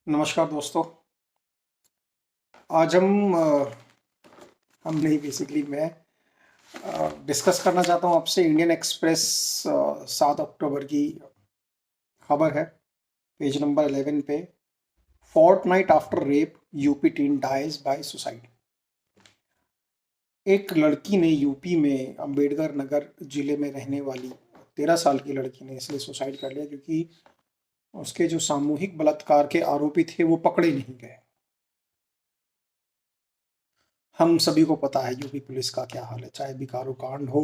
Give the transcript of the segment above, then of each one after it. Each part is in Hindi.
नमस्कार दोस्तों। आज हम नहीं बेसिकली मैं डिस्कस करना चाहता हूँ आपसे इंडियन एक्सप्रेस 7 अक्टूबर की खबर है। पेज नंबर 11 पे fortnight after rape UP teen dies by suicide. एक लड़की ने यूपी में अंबेडकर नगर जिले में रहने वाली 13 साल की लड़की ने इसलिए सुसाइड कर लिया क्योंकि उसके जो सामूहिक बलात्कार के आरोपी थे वो पकड़े नहीं गए। हम सभी को पता है यूपी पुलिस का क्या हाल है, चाहे बिकारू कांड हो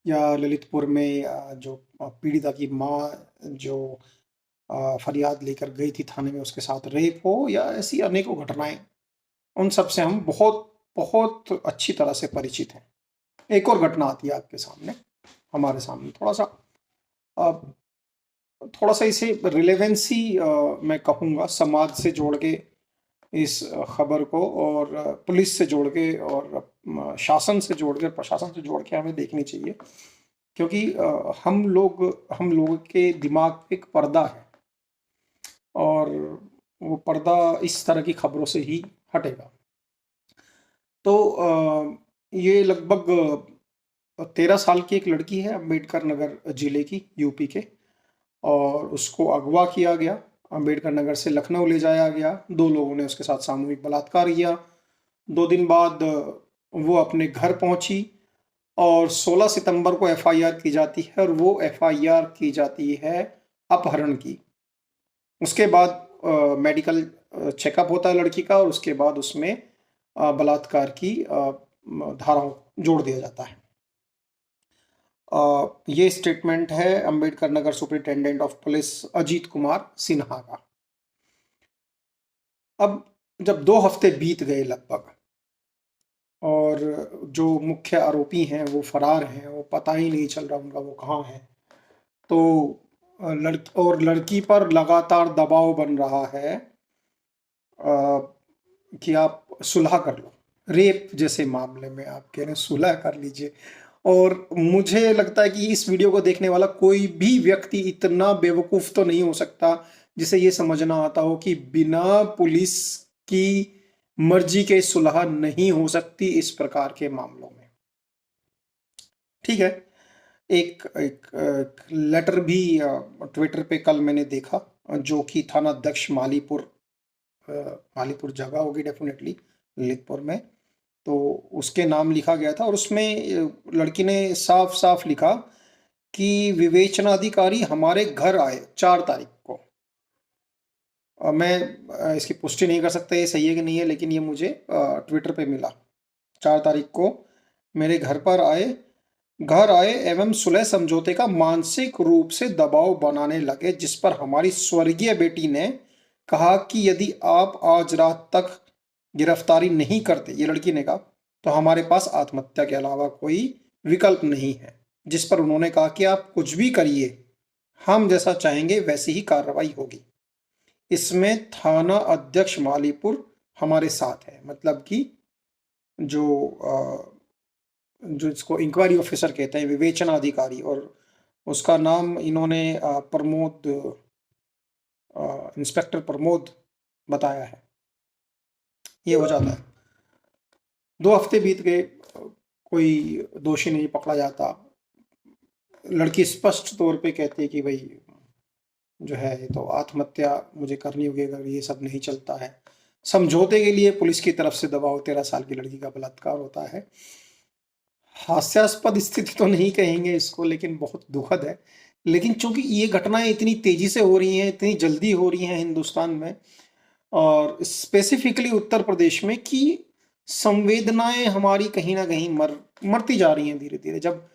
या ललितपुर में जो पीड़िता की माँ जो फरियाद लेकर गई थी थाने में, उसके साथ रेप हो या ऐसी अनेकों घटनाएं, उन सब से हम बहुत बहुत अच्छी तरह से परिचित हैं। एक और घटना आती है आपके सामने, हमारे सामने अ, थोड़ा सा इसे रिलेवेंसी मैं कहूँगा समाज से जोड़ के इस खबर को और पुलिस से जोड़ के और शासन से जोड़ के प्रशासन से जोड़ के हमें देखनी चाहिए क्योंकि हम लोग के दिमाग पे एक पर्दा है और वो पर्दा इस तरह की खबरों से ही हटेगा। तो ये लगभग 13 साल की एक लड़की है, अम्बेडकर नगर जिले की, यूपी के, और उसको अगवा किया गया। अम्बेडकर नगर से लखनऊ ले जाया गया। 2 लोगों ने उसके साथ सामूहिक बलात्कार किया। 2 दिन बाद वो अपने घर पहुंची और 16 सितंबर को एफआईआर की जाती है और वो एफआईआर की जाती है अपहरण की। उसके बाद मेडिकल चेकअप होता है लड़की का और उसके बाद उसमें बलात्कार की धाराओं जोड़ दिया जाता है। ये स्टेटमेंट है Ambedkar Nagar superintendent of police Ajit Kumar Sinha का। अब जब 2 हफ्ते बीत गए लगभग और जो मुख्य आरोपी हैं वो फरार हैं, वो पता ही नहीं चल रहा उनका वो कहाँ है, तो लड़की पर लगातार दबाव बन रहा है कि आप सुलह कर लो। रेप जैसे मामले में आप कह रहे हैं सुलह कर लीजिए, और मुझे लगता है कि इस वीडियो को देखने वाला कोई भी व्यक्ति इतना बेवकूफ़ तो नहीं हो सकता जिसे ये समझना आता हो कि बिना पुलिस की मर्जी के सुलह नहीं हो सकती इस प्रकार के मामलों में। ठीक है। एक लेटर भी ट्विटर पे कल मैंने देखा, जो कि थानाध्यक्ष मालीपुर जगह होगी डेफिनेटली ललितपुर में, तो उसके नाम लिखा गया था और उसमें लड़की ने साफ साफ लिखा कि विवेचनाधिकारी हमारे घर आए 4 तारीख को। मैं इसकी पुष्टि नहीं कर सकता ये सही है कि नहीं है, लेकिन ये मुझे ट्विटर पे मिला। 4 तारीख को मेरे घर आए एवं सुलह समझौते का मानसिक रूप से दबाव बनाने लगे, जिस पर हमारी स्वर्गीय बेटी ने कहा कि यदि आप आज रात तक गिरफ्तारी नहीं करते, ये लड़की ने कहा, तो हमारे पास आत्महत्या के अलावा कोई विकल्प नहीं है। जिस पर उन्होंने कहा कि आप कुछ भी करिए, हम जैसा चाहेंगे वैसी ही कार्रवाई होगी। इसमें थाना अध्यक्ष मालीपुर हमारे साथ है, मतलब कि जो जो इसको इंक्वायरी ऑफिसर कहते हैं, विवेचना अधिकारी, और उसका नाम इन्होंने इंस्पेक्टर प्रमोद बताया है। ये हो जाता है। 2 हफ्ते बीत गए, कोई दोषी नहीं पकड़ा जाता। लड़की स्पष्ट तौर पे कहती है कि भाई जो है तो आत्महत्या मुझे करनी होगी अगर ये सब नहीं चलता है। समझौते के लिए पुलिस की तरफ से दबाव, 13 साल की लड़की का बलात्कार होता है। हास्यास्पद स्थिति तो नहीं कहेंगे इसको, लेकिन बहुत दुखद है। लेकिन चूंकि ये घटनाएं इतनी तेजी से हो रही हैं, इतनी जल्दी हो रही हैं हिंदुस्तान में और स्पेसिफिकली उत्तर प्रदेश में, कि संवेदनाएं हमारी कहीं ना कहीं मरती जा रही हैं धीरे धीरे। जब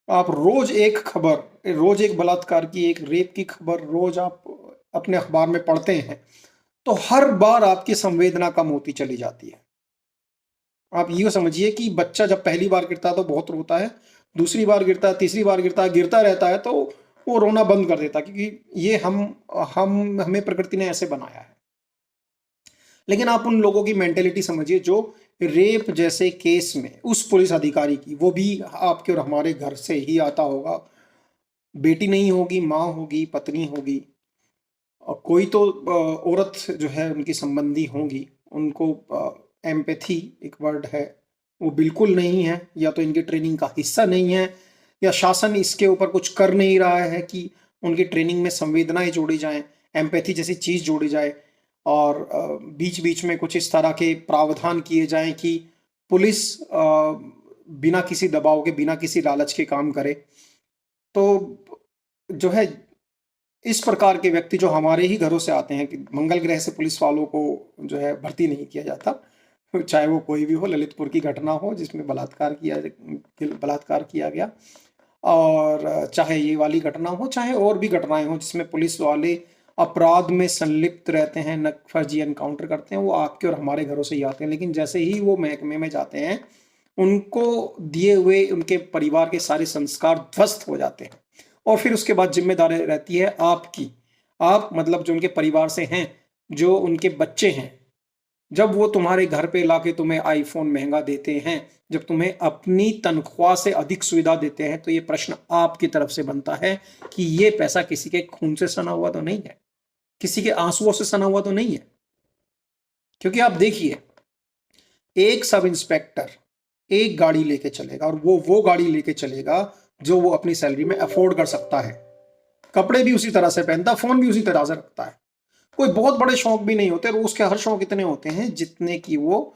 आप रोज एक बलात्कार की, एक रेप की खबर रोज आप अपने अखबार में पढ़ते हैं, तो हर बार आपकी संवेदना कम होती चली जाती है। आप ये समझिए कि बच्चा जब पहली बार गिरता है तो बहुत रोता है, दूसरी बार गिरता है, तीसरी बार गिरता है, गिरता रहता है तो वो रोना बंद कर देता है, क्योंकि ये हम हमें प्रकृति ने ऐसे बनाया है। लेकिन आप उन लोगों की मेंटेलिटी समझिए जो रेप जैसे केस में उस पुलिस अधिकारी की, वो भी आपके और हमारे घर से ही आता होगा, बेटी नहीं होगी, माँ होगी, पत्नी होगी, कोई तो औरत जो है उनकी संबंधी होंगी, उनको एम्पैथी एक वर्ड है वो बिल्कुल नहीं है, या तो इनकी ट्रेनिंग का हिस्सा नहीं है, या शासन इसके ऊपर कुछ कर नहीं रहा है कि उनकी ट्रेनिंग में संवेदनाएं जोड़ी जाएं, एम्पैथी जैसी चीज जोड़ी जाए, और बीच बीच में कुछ इस तरह के प्रावधान किए जाएं कि पुलिस बिना किसी दबाव के, बिना किसी लालच के काम करे। तो जो है इस प्रकार के व्यक्ति जो हमारे ही घरों से आते हैं, कि मंगल ग्रह से पुलिस वालों को जो है भर्ती नहीं किया जाता, चाहे वो कोई भी हो। ललितपुर की घटना हो जिसमें बलात्कार किया गया, और चाहे ये वाली घटना हो, चाहे और भी घटनाएं हो जिसमें पुलिस वाले अपराध में संलिप्त रहते हैं, फर्जी एनकाउंटर करते हैं, वो आपके और हमारे घरों से ही आते हैं। लेकिन जैसे ही वो महकमे में जाते हैं, उनको दिए हुए उनके परिवार के सारे संस्कार ध्वस्त हो जाते हैं, और फिर उसके बाद जिम्मेदारी रहती है आपकी। आप मतलब जो उनके परिवार से हैं, जो उनके बच्चे हैं, जब वो तुम्हारे घर पे लाके तुम्हें आईफोन महंगा देते हैं, जब तुम्हें अपनी तनख्वाह से अधिक सुविधा देते हैं, तो ये प्रश्न आपकी तरफ से बनता है कि ये पैसा किसी के खून से सना हुआ तो नहीं है, किसी के आंसुओं से सना हुआ तो नहीं है। क्योंकि आप देखिए, एक सब इंस्पेक्टर एक गाड़ी लेके चलेगा, और वो गाड़ी लेके चलेगा जो वो अपनी सैलरी में अफोर्ड कर सकता है, कपड़े भी उसी तरह से पहनता, फोन भी उसी तरह से रखता है, कोई बहुत बड़े शौक भी नहीं होते, रोज के हर शौक इतने होते हैं जितने कि वो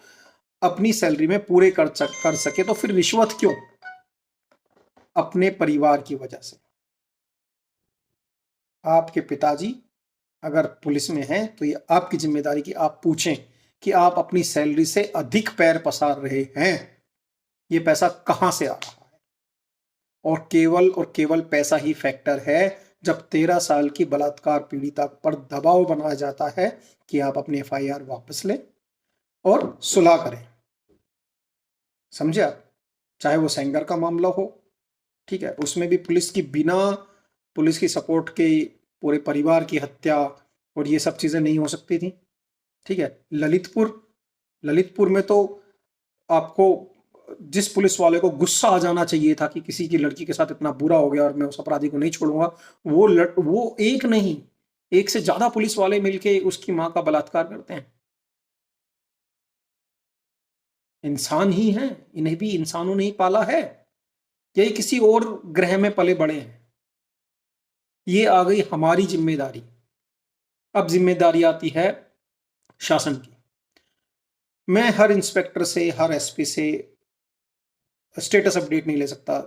अपनी सैलरी में पूरे कर सके। तो फिर रिश्वत क्यों? अपने परिवार की वजह से। आपके पिताजी अगर पुलिस में हैं, तो ये आपकी जिम्मेदारी कि आप पूछें कि आप अपनी सैलरी से अधिक पैर पसार रहे हैं, ये पैसा कहां से आ रहा है? और केवल पैसा ही फैक्टर है जब 13 साल की बलात्कार पीड़िता पर दबाव बनाया जाता है कि आप अपनी एफआईआर वापस लें और सुलह करें। समझे आप? चाहे वो सेंगर का मामला हो, ठीक है, उसमें भी बिना पुलिस की सपोर्ट के पूरे परिवार की हत्या और ये सब चीजें नहीं हो सकती थी। ठीक है, ललितपुर में तो आपको जिस पुलिस वाले को गुस्सा आ जाना चाहिए था कि किसी की लड़की के साथ इतना बुरा हो गया और मैं उस अपराधी को नहीं छोड़ूंगा, वो एक नहीं, एक से ज्यादा पुलिस वाले मिलके उसकी मां का बलात्कार करते हैं। इंसान ही हैं, इन्हें भी इंसानों ने ही पाला है, ये किसी और ग्रह में पले बड़े हैं? ये आ गई हमारी जिम्मेदारी। अब जिम्मेदारी आती है शासन की। मैं हर इंस्पेक्टर से, हर एसपी से स्टेटस अपडेट नहीं ले सकता,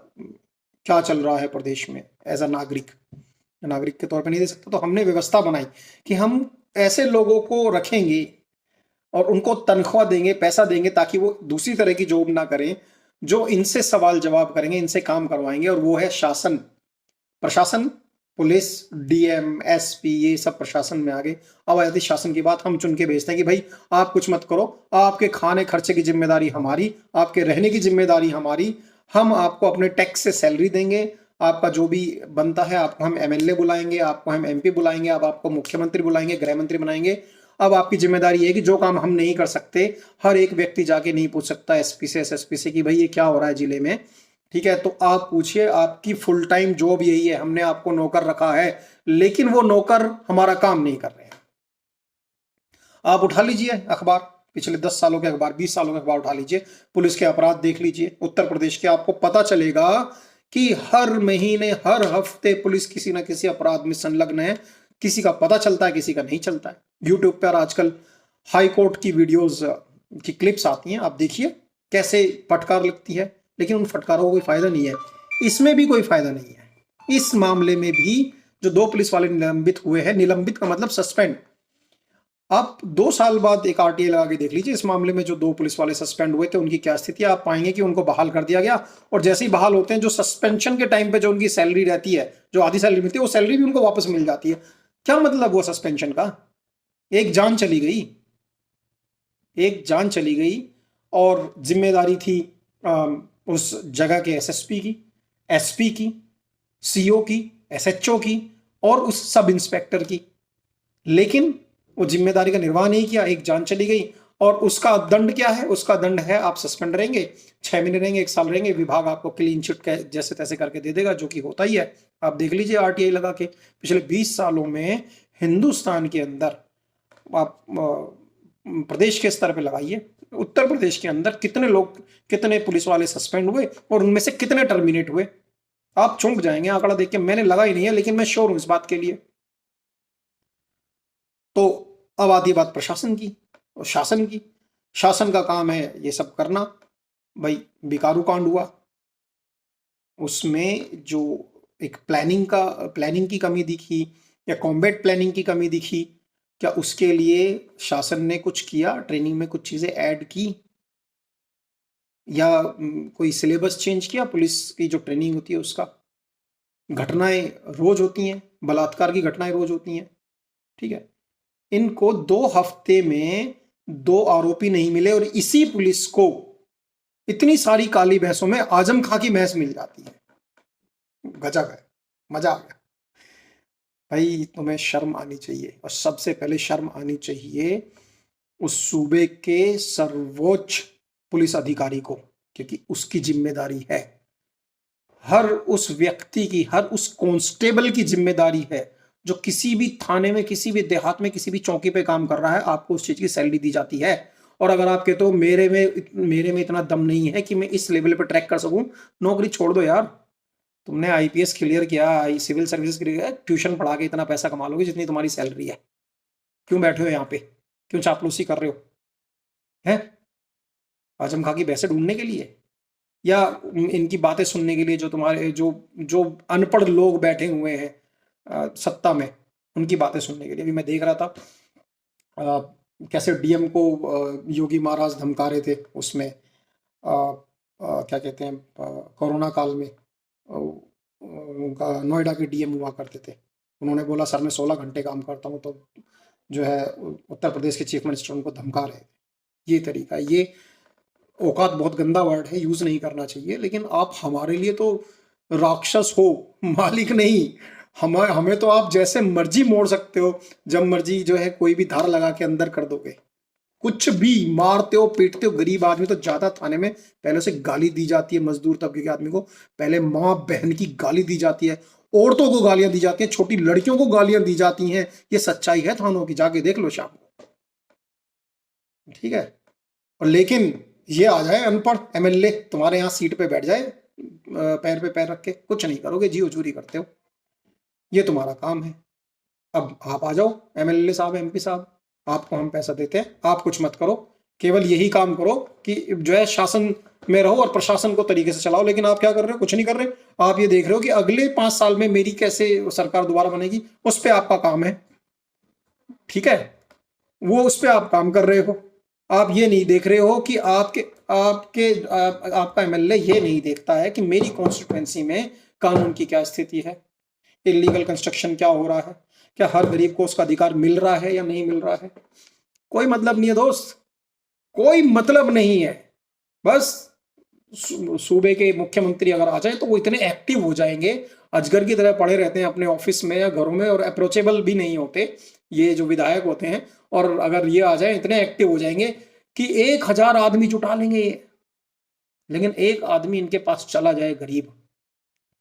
क्या चल रहा है प्रदेश में, एज अ नागरिक के तौर पर नहीं दे सकता। तो हमने व्यवस्था बनाई कि हम ऐसे लोगों को रखेंगे और उनको तनख्वाह देंगे, पैसा देंगे, ताकि वो दूसरी तरह की जॉब ना करें, जो इनसे सवाल जवाब करेंगे, इनसे काम करवाएंगे। और वो है शासन, प्रशासन, पुलिस, डीएम, एसपी, ये सब प्रशासन में आ गए। अब आ जाती शासन की बात, हम चुन के भेजते हैं कि भाई आप कुछ मत करो, आपके खाने खर्चे की जिम्मेदारी हमारी, आपके रहने की जिम्मेदारी हमारी, हम आपको अपने टैक्स से सैलरी देंगे, आपका जो भी बनता है, आपको हम एमएलए बुलाएंगे, आपको हम एमपी बुलाएंगे, अब आपको मुख्यमंत्री बुलाएंगे, गृह मंत्री बनाएंगे। अब आपकी जिम्मेदारी है कि जो काम हम नहीं कर सकते, हर एक व्यक्ति जाके नहीं पूछ सकता एसपी से, एसएसपी से कि भाई ये क्या हो रहा है जिले में, ठीक है, तो आप पूछिए। आपकी फुल टाइम जॉब यही है, हमने आपको नौकर रखा है, लेकिन वो नौकर हमारा काम नहीं कर रहे हैं। आप उठा लीजिए अखबार, पिछले 10 सालों के अखबार, 20 सालों के अखबार उठा लीजिए, पुलिस के अपराध देख लीजिए उत्तर प्रदेश के, आपको पता चलेगा कि हर महीने, हर हफ्ते पुलिस किसी ना किसी अपराध में संलग्न है। किसी का पता चलता है, किसी का नहीं चलता है। यूट्यूब पर आजकल हाई कोर्ट की वीडियोस की क्लिप्स आती हैं, आप देखिए कैसे फटकार लगती है, लेकिन उन फटकारों को कोई फायदा नहीं है। इसमें भी कोई फायदा नहीं है। इस मामले में भी जो 2 पुलिस वाले निलंबित हुए हैं, निलंबित का मतलब सस्पेंड, आप 2 साल बाद एक आरटीआई लगा के देख लीजिए, इस मामले में जो 2 पुलिस वाले सस्पेंड हुए थे उनकी क्या स्थिति है। आप पाएंगे कि उनको बहाल कर दिया गया, और जैसे ही बहाल होते हैं, जो सस्पेंशन के टाइम पे जो उनकी सैलरी रहती है, जो आधी सैलरी मिलती है, वो सैलरी भी उनको वापस मिल जाती है। क्या मतलब हुआ सस्पेंशन का? एक जान चली गई, एक जान चली गई, और जिम्मेदारी थी उस जगह के एसएसपी की, एसपी की, सीओ की, एसएचओ की और उस सब इंस्पेक्टर की, लेकिन वो जिम्मेदारी का निर्वाह नहीं किया, एक जान चली गई। और उसका दंड क्या है? उसका दंड है आप सस्पेंड रहेंगे, 6 महीने रहेंगे, 1 साल रहेंगे, विभाग आपको क्लीन चिट जैसे तैसे करके दे देगा, जो कि होता ही है। आप देख लीजिए आरटीआई लगा के, पिछले 20 सालों में हिंदुस्तान के अंदर आप प्रदेश के स्तर पे लगाइए, उत्तर प्रदेश के अंदर कितने लोग, कितने पुलिस वाले सस्पेंड हुए और उनमें से कितने टर्मिनेट हुए, आप चौंक जाएंगे आंकड़ा देख के। मैंने लगा ही नहीं है, लेकिन मैं श्योर हूं इस बात के लिए। तो अब आती बात प्रशासन की और शासन की। शासन का काम है ये सब करना। भाई बिकारू कांड हुआ, उसमें जो एक प्लानिंग की कमी दिखी या कॉम्बैट प्लानिंग की कमी दिखी, क्या उसके लिए शासन ने कुछ किया, ट्रेनिंग में कुछ चीजें ऐड की, या कोई सिलेबस चेंज किया पुलिस की जो ट्रेनिंग होती है उसका? घटनाएं रोज होती हैं, बलात्कार की घटनाएं रोज होती हैं, ठीक है। इनको 2 हफ्ते में 2 आरोपी नहीं मिले और इसी पुलिस को इतनी सारी काली भैंसों में आजम खां की भैंस मिल जाती है। गजब है, मजा आ गया। भाई तुम्हें शर्म आनी चाहिए, और सबसे पहले शर्म आनी चाहिए उस सूबे के सर्वोच्च पुलिस अधिकारी को, क्योंकि उसकी जिम्मेदारी है, हर उस व्यक्ति की, हर उस कांस्टेबल की जिम्मेदारी है जो किसी भी थाने में, किसी भी देहात में, किसी भी चौकी पे काम कर रहा है, आपको उस चीज की सैलरी दी जाती है। और अगर आप कहते हो मेरे में इतना दम नहीं है कि मैं इस लेवल पे ट्रैक कर सकूं, नौकरी छोड़ दो यार। तुमने आईपीएस क्लियर किया, सिविल सर्विसेज क्लियर किया, ट्यूशन पढ़ा के इतना पैसा कमा लोगे जितनी तुम्हारी सैलरी है। क्यों बैठे हो यहाँ पे, क्यों चापलूसी कर रहे हो? हैं आजम खां की भैंसे ढूंढने के लिए, या इनकी बातें सुनने के लिए, जो तुम्हारे जो जो अनपढ़ लोग बैठे हुए हैं सत्ता में, उनकी बातें सुनने के लिए? अभी मैं देख रहा था कैसे डीएम को योगी महाराज धमका रहे थे उसमें, क्या कहते हैं, कोरोना काल में उनका नोएडा के डीएम हुआ करते थे, उन्होंने बोला सर मैं 16 घंटे काम करता हूँ, तो जो है उत्तर प्रदेश के चीफ मिनिस्टर उनको धमका रहे थे। ये तरीका, ये औकात बहुत गंदा वर्ड है, यूज नहीं करना चाहिए, लेकिन आप हमारे लिए तो राक्षस हो, मालिक नहीं। हमें तो आप जैसे मर्जी मोड़ सकते हो, जब मर्जी जो है कोई भी धारा लगा के अंदर कर दोगे, कुछ भी मारते हो, पीटते हो। गरीब आदमी तो ज्यादा थाने में पहले से गाली दी जाती है, मजदूर तबके के आदमी को पहले माँ बहन की गाली दी जाती है, औरतों को गालियां दी जाती हैं, छोटी लड़कियों को गालियां दी जाती हैं। ये सच्चाई है थानों की, जाके देख लो शाम को, ठीक है। और लेकिन ये आ जाए अनपढ़ एमएलए तुम्हारे यहाँ सीट पे बैठ जाए, पैर पे पैर रख के, कुछ नहीं करोगे, जी हजूरी करते हो, ये तुम्हारा काम है। अब आप आ जाओ एमएलए साहब, एमपी साहब, आपको हम पैसा देते हैं, आप कुछ मत करो, केवल यही काम करो कि जो है शासन में रहो और प्रशासन को तरीके से चलाओ। लेकिन आप क्या कर रहे हो? कुछ नहीं कर रहे। आप ये देख रहे हो कि अगले 5 साल में मेरी कैसे सरकार दोबारा बनेगी, उस पर आपका काम है, ठीक है, वो उस पर आप काम कर रहे हो। आप ये नहीं देख रहे हो कि आपका एमएलए ये नहीं देखता है कि मेरी कॉन्स्टिट्यूएंसी में कानून की क्या स्थिति है, इलीगल कंस्ट्रक्शन क्या हो रहा है, क्या हर गरीब को उसका अधिकार मिल रहा है या नहीं मिल रहा है। कोई मतलब नहीं है दोस्त, कोई मतलब नहीं है। बस सूबे के मुख्यमंत्री अगर आ जाए तो वो इतने एक्टिव हो जाएंगे, अजगर की तरह पड़े रहते हैं अपने ऑफिस में या घरों में, और अप्रोचेबल भी नहीं होते ये जो विधायक होते हैं। और अगर ये आ जाए इतने एक्टिव हो जाएंगे कि 1000 आदमी जुटा लेंगे ये। लेकिन एक आदमी इनके पास चला जाए गरीब,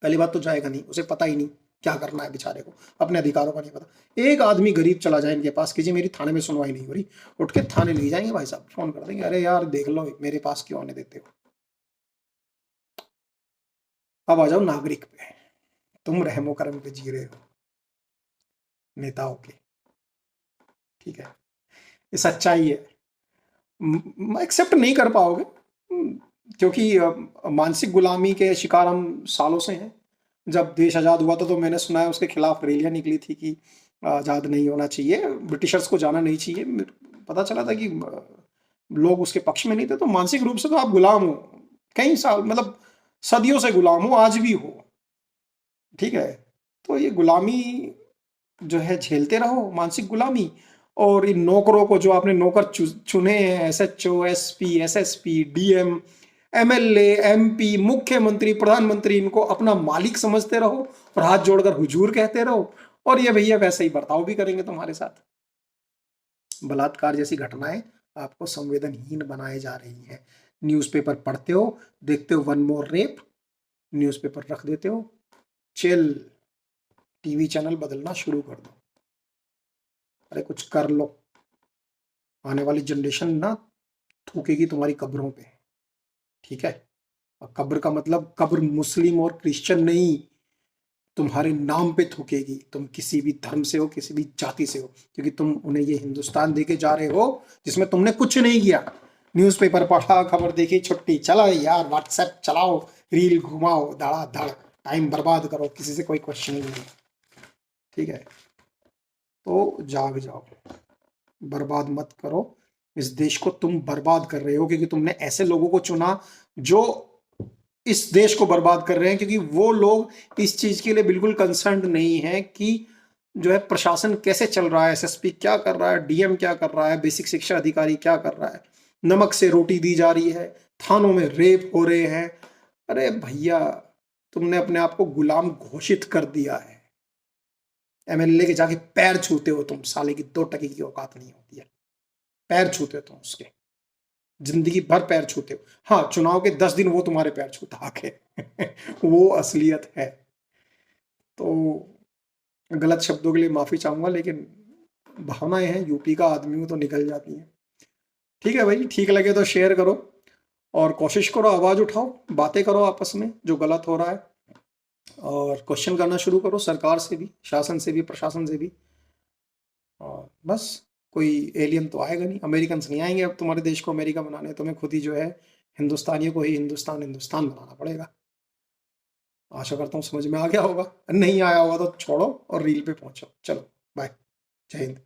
पहली बात तो जाएगा नहीं, उसे पता ही नहीं क्या करना है बेचारे को, अपने अधिकारों का नहीं पता। एक आदमी गरीब चला जाए इनके पास कि जी मेरी थाने में सुनवाई नहीं हो रही, उठ के थाने ले जाएंगे भाई साहब, फोन कर देंगे, अरे यार देख लो मेरे पास क्यों आने देते हो। अब आ जाओ नागरिक पे, तुम रहमो करम पे जी रहे हो नेताओं के, ठीक है, ये सच्चाई है, एक्सेप्ट नहीं कर पाओगे, क्योंकि मानसिक गुलामी के शिकार हम सालों से हैं। जब देश आज़ाद हुआ था तो मैंने सुना है उसके खिलाफ रैलियां निकली थी कि आज़ाद नहीं होना चाहिए, ब्रिटिशर्स को जाना नहीं चाहिए। पता चला था कि लोग उसके पक्ष में नहीं थे। तो मानसिक रूप से तो आप गुलाम हो, कई साल, मतलब सदियों से गुलाम हो, आज भी हो, ठीक है। तो ये गुलामी जो है झेलते रहो, मानसिक गुलामी। और इन नौकरों को, जो आपने नौकर चुने हैं, SHO, SP, SSP, DM, MLA, MP, मुख्यमंत्री, प्रधानमंत्री, इनको अपना मालिक समझते रहो और हाथ जोड़कर हुजूर कहते रहो, और ये भैया वैसे ही बर्ताव भी करेंगे तुम्हारे साथ। बलात्कार जैसी घटनाएं आपको संवेदनहीन बनाए जा रही हैं। न्यूज़पेपर पढ़ते हो, देखते हो वन मोर रेप, न्यूज़पेपर रख देते हो, चिल, टीवी चैनल बदलना शुरू कर दो। अरे कुछ कर लो, आने वाली जनरेशन ना थूकेगी तुम्हारी कब्रों पे, ठीक है। और कब्र का मतलब कब्र मुस्लिम और क्रिश्चियन नहीं, तुम्हारे नाम पे थूकेगी। तुम किसी भी धर्म से हो, किसी भी जाति से हो, क्योंकि तुम उन्हें ये हिंदुस्तान देके जा रहे हो जिसमें तुमने कुछ नहीं किया। न्यूज़पेपर पढ़ा, खबर देखी, छुट्टी, चलो यार व्हाट्सएप चलाओ, रील घुमाओ, धड़ाधड़ टाइम बर्बाद करो, किसी से कोई क्वेश्चन नहीं है, ठीक है। तो जाग जाओ, बर्बाद मत करो इस देश को। तुम बर्बाद कर रहे हो क्योंकि तुमने ऐसे लोगों को चुना जो इस देश को बर्बाद कर रहे हैं, क्योंकि वो लोग इस चीज के लिए बिल्कुल कंसर्न नहीं है कि जो है प्रशासन कैसे चल रहा है, एसएसपी क्या कर रहा है, डीएम क्या कर रहा है, बेसिक शिक्षा अधिकारी क्या कर रहा है। नमक से रोटी दी जा रही है, थानों में रेप हो रहे हैं। अरे भैया, तुमने अपने आप को गुलाम घोषित कर दिया है। एमएलए के जाके पैर छूते हो तुम, साले की 2 टके की औकात नहीं होती है, पैर छूते हो तुम उसके, जिंदगी भर पैर छूते हो। हाँ, चुनाव के 10 दिन वो तुम्हारे पैर छूता आके वो असलियत है। तो गलत शब्दों के लिए माफी चाहूंगा, लेकिन भावनाएं हैं, यूपी का आदमी हूं तो निकल जाती हैं। ठीक है भाई, ठीक लगे तो शेयर करो और कोशिश करो, आवाज उठाओ, बातें करो आपस में जो गलत हो रहा है, और क्वेश्चन करना शुरू करो सरकार से भी, शासन से भी, प्रशासन से भी। और बस, कोई एलियन तो आएगा नहीं, अमेरिकन नहीं आएंगे अब तुम्हारे देश को अमेरिका बनाने। तुम्हें खुद ही जो है हिंदुस्तानियों को ही हिंदुस्तान हिंदुस्तान बनाना पड़ेगा। आशा करता हूँ समझ में आ गया होगा, नहीं आया होगा तो छोड़ो और रील पे पहुंचो। चलो बाय, जय हिंद।